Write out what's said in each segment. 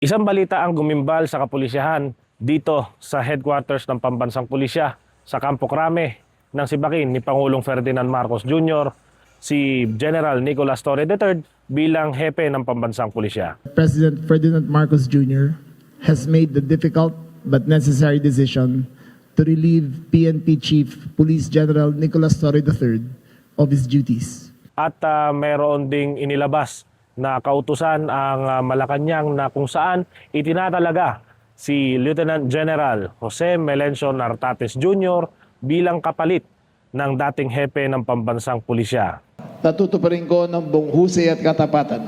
Isang balita ang gumimbal sa kapulisyahan dito sa headquarters ng Pambansang Pulisya sa Campo Crame ng sibakin ni Pangulong Ferdinand Marcos Jr. si General Nicolas Torre III bilang hepe ng Pambansang Pulisya. President Ferdinand Marcos Jr. has made the difficult but necessary decision to relieve PNP Chief Police General Nicolas Torre III of his duties. At mayroon ding inilabas na kautusan ang Malacanang na kung saan itinatalaga si Lieutenant General Jose Melencio Nartates Jr. bilang kapalit ng dating hepe ng Pambansang Pulisya. Natutuparin ko ng buong husay at katapatan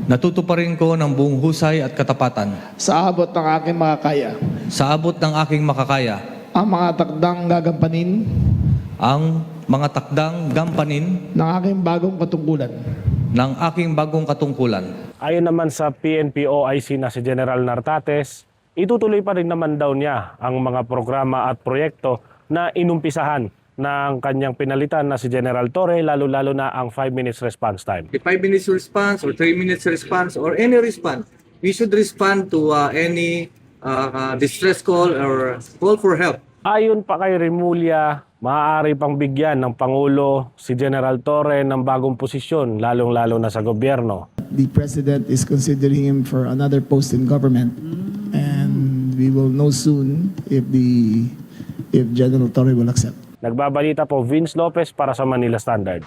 Natutuparin ko ng buong husay at katapatan sa abot ng aking makakaya sa abot ng aking makakaya ang mga takdang gagampanin ang mga takdang gampanin ng aking bagong katungkulan. ng aking bagong katungkulan. Ayon naman sa PNP OIC na si General Nartates, itutuloy pa rin naman daw niya ang mga programa at proyekto na inumpisahan ng kanyang pinalitan na si General Torre, lalo-lalo na ang 5 minutes response time. The 5 minutes response or 3 minutes response or any response, we should respond to any distress call or call for help. Ayon pa kay Remulla, maaari pang bigyan ng Pangulo si General Torre ng bagong posisyon, lalong-lalo na sa gobyerno. The President is considering him for another post in government, and we will know soon if General Torre will accept. Nagbabalita po Vince Lopez para sa Manila Standard.